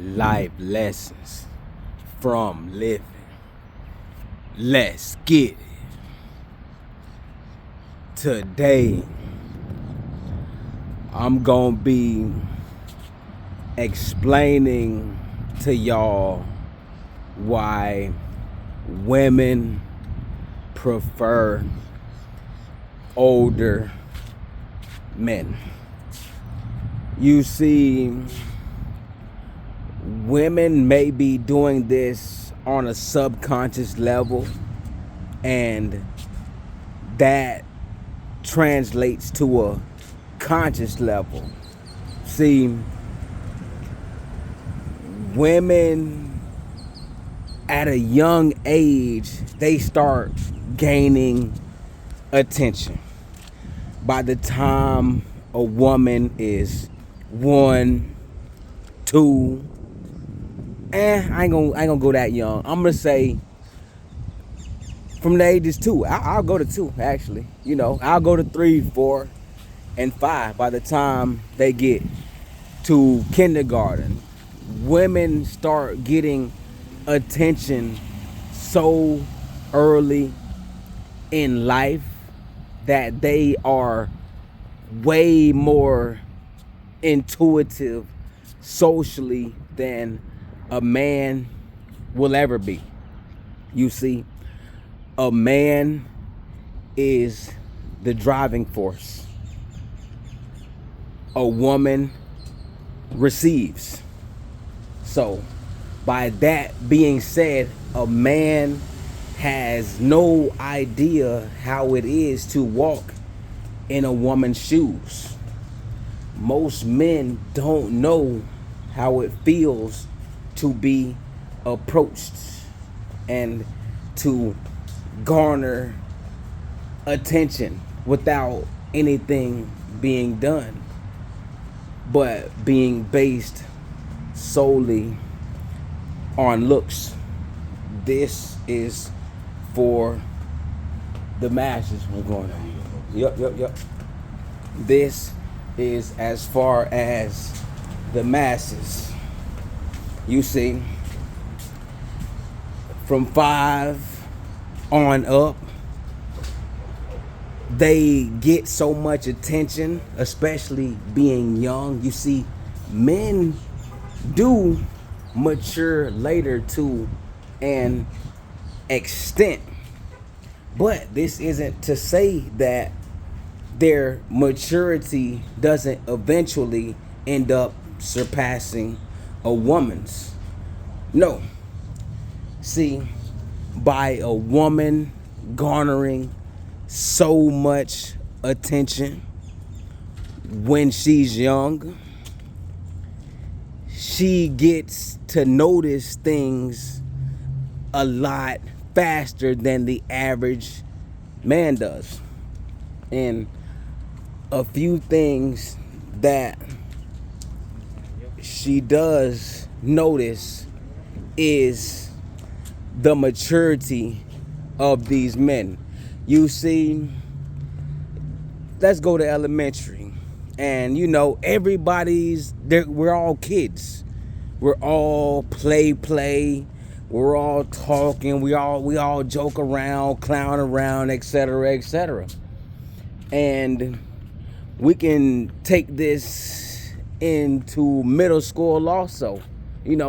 life lessons from living. Let's get it. Today, I'm gonna be explaining to y'all why women prefer older men. You see, women may be doing this on a subconscious level, and that translates to a conscious level. See, women at a young age, they start gaining attention. By the time a woman is 1, 2, I ain't gonna go that young. I'm gonna say from the ages 2. I'll go to 2 actually. I'll go to 3, 4, and 5. By the time they get to kindergarten, women start getting attention so early in life that they are way more intuitive socially than a man will ever be. You see, a man is the driving force. A woman receives. So, by that being said, a man has no idea how it is to walk in a woman's shoes. Most men don't know how it feels to be approached and to garner attention without anything being done, but being based solely on looks. This is for the masses. What's going on? Yep. This is as far as the masses. You see, from 5 on up, they get so much attention, especially being young. You see, men do mature later to an extent, but this isn't to say that their maturity doesn't eventually end up surpassing a woman's. No. See, by a woman garnering so much attention when she's young, she gets to notice things a lot faster than the average man does. And a few things that she does notice is the maturity of these men. You see, let's go to elementary. And everybody's there. We're all kids. We're all play. We're all talking. We all joke around, clown around, etc. And we can take this into middle school also.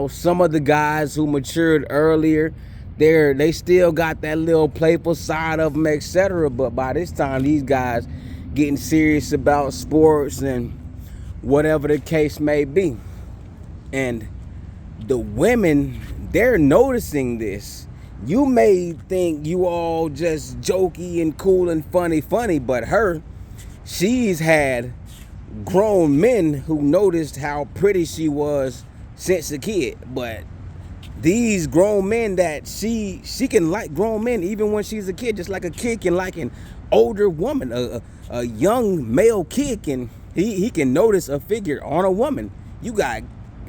Some of the guys who matured earlier, they still got that little playful side of them, etc. But by this time, these guys getting serious about sports and whatever the case may be. And the women, they're noticing this. You may think you all just jokey and cool and funny, but she's had grown men who noticed how pretty she was since a kid. But these grown men that she can like grown men even when she's a kid, just like a kid can like an older woman. A young male kid he can notice a figure on a woman. You got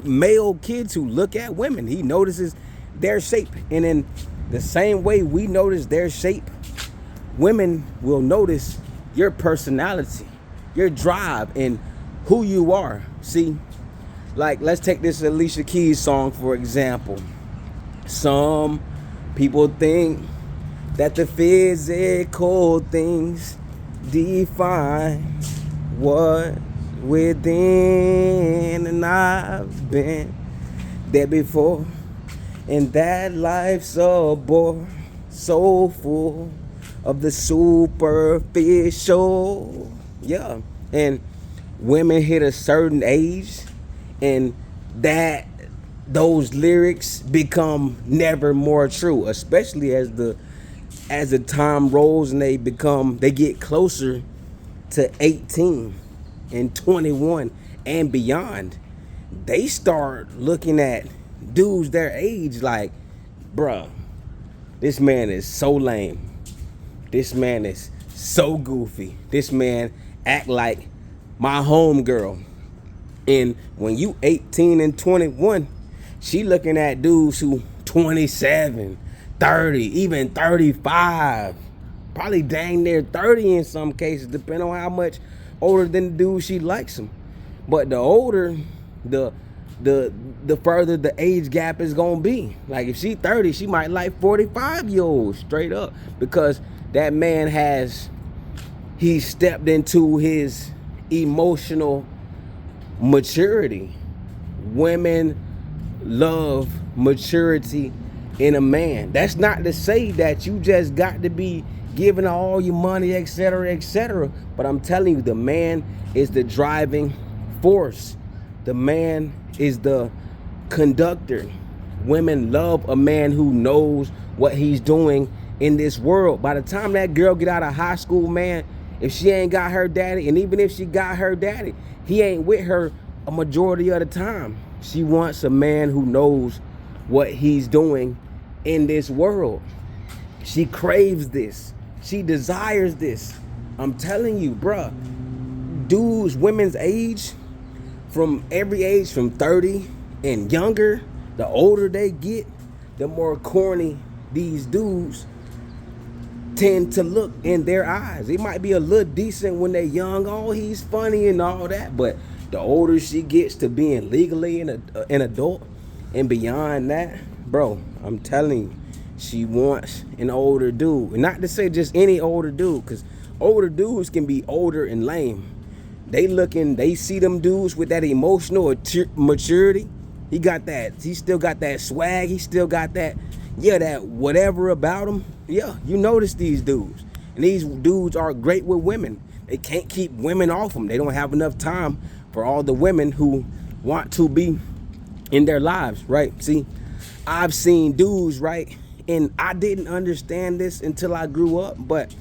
male kids who look at women. He notices their shape, and in the same way we notice their shape, women will notice your personality, your drive, and who you are. See, Like, let's take this Alicia Keys song for example. Some people think that the physical things define what within, and I've been there before, and that life's a bore so full of the superficial. Yeah, and women hit a certain age, and that those lyrics become never more true, especially as the time rolls and they get closer to 18 and 21 and beyond. They start looking at dudes their age like, bruh, this man is so lame, this man is so goofy, this man act like my homegirl. And when you 18 and 21, she looking at dudes who 27, 30, even 35, probably dang near 30 in some cases, depending on how much older than the dude she likes him. But the older, the further the age gap is gonna be. Like if she 30, she might like 45-year-olds straight up, because that man he stepped into his emotional maturity. Women love maturity in a man. That's not to say that you just got to be giving all your money, etc., etc. But I'm telling you, the man is the driving force. The man is the conductor. Women love a man who knows what he's doing in this world. By the time that girl get out of high school, man, if she ain't got her daddy, and even if she got her daddy, he ain't with her a majority of the time. She wants a man who knows what he's doing in this world. She craves this. She desires this. I'm telling you, bruh. Dudes, women's age, from every age, from 30 and younger, the older they get, the more corny these dudes tend to look in their eyes. It might be a little decent when they're young. Oh, he's funny and all that. But the older she gets to being legally an adult and beyond that, bro, I'm telling you, she wants an older dude. And not to say just any older dude, because older dudes can be older and lame. They see them dudes with that emotional maturity. He still got that swag. He still got that whatever about him. Yeah, you notice these dudes. And these dudes are great with women. They can't keep women off them. They don't have enough time for all the women who want to be in their lives, right? See, I've seen dudes, right? And I didn't understand this until I grew up. But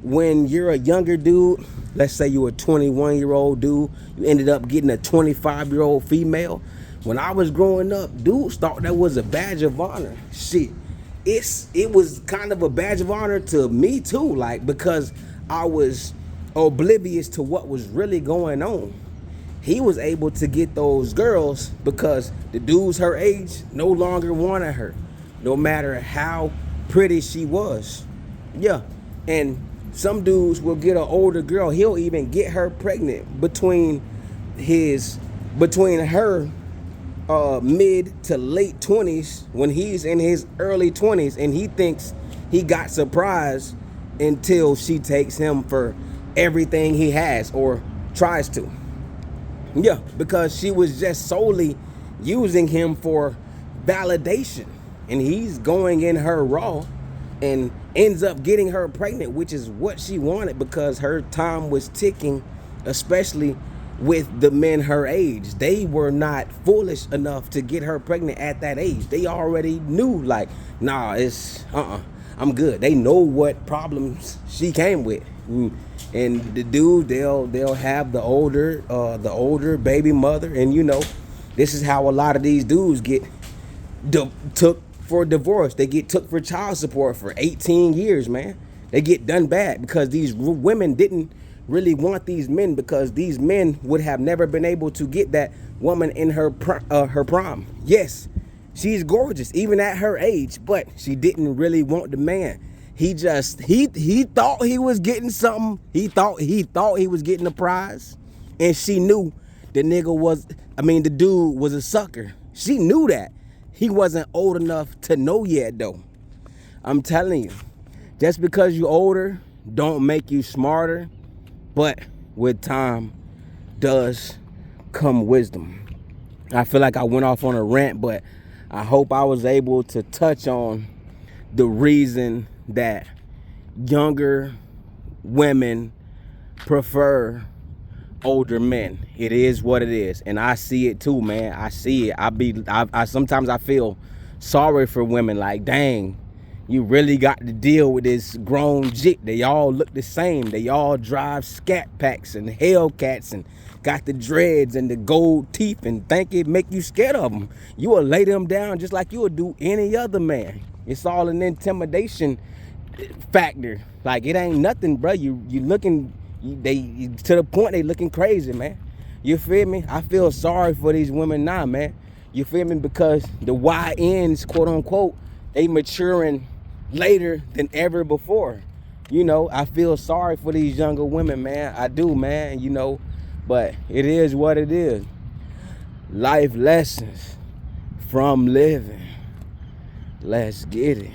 when you're a younger dude, let's say you're a 21-year-old dude, you ended up getting a 25-year-old female. When I was growing up, dudes thought that was a badge of honor. Shit, it was kind of a badge of honor to me too, like, because I was oblivious to what was really going on. He was able to get those girls because the dudes her age no longer wanted her, no matter how pretty she was. Yeah, and some dudes will get an older girl. He'll even get her pregnant between her mid to late 20s when he's in his early 20s, and he thinks he got surprised until she takes him for everything he has, or tries to. Yeah, because she was just solely using him for validation, and he's going in her raw and ends up getting her pregnant, which is what she wanted, because her time was ticking, especially with the men her age. They were not foolish enough to get her pregnant at that age. They already knew, like, nah, I'm good. They know what problems she came with. And the dude, they'll have the older baby mother, and you know, this is how a lot of these dudes get took for divorce. They get took for child support for 18 years, man. They get done bad because these women didn't really want these men, because these men would have never been able to get that woman in her prime. Yes, she's gorgeous even at her age, but she didn't really want the man. He thought he was getting something. He thought he was getting a prize, and she knew the dude was a sucker. She knew that. He wasn't old enough to know yet, though. I'm telling you, just because you're older don't make you smarter, but with time does come wisdom. I feel like I went off on a rant, but I hope I was able to touch on the reason that younger women prefer older men. It is what it is, and I see it too, man. I see it. I sometimes I feel sorry for women. Like, dang, you really got to deal with this grown jit. They all look the same. They all drive Scat Packs and Hellcats and got the dreads and the gold teeth and think it make you scared of them. You will lay them down just like you would do any other man. It's all an intimidation factor. Like, it ain't nothing, bro. You looking, they to the point they looking crazy, man. You feel me? I feel sorry for these women now, man. You feel me? Because the YNs, quote unquote, they maturing later than ever before. You know, I feel sorry for these younger women, man. I do, man, you know. But it is what it is. Life lessons from living. Let's get it.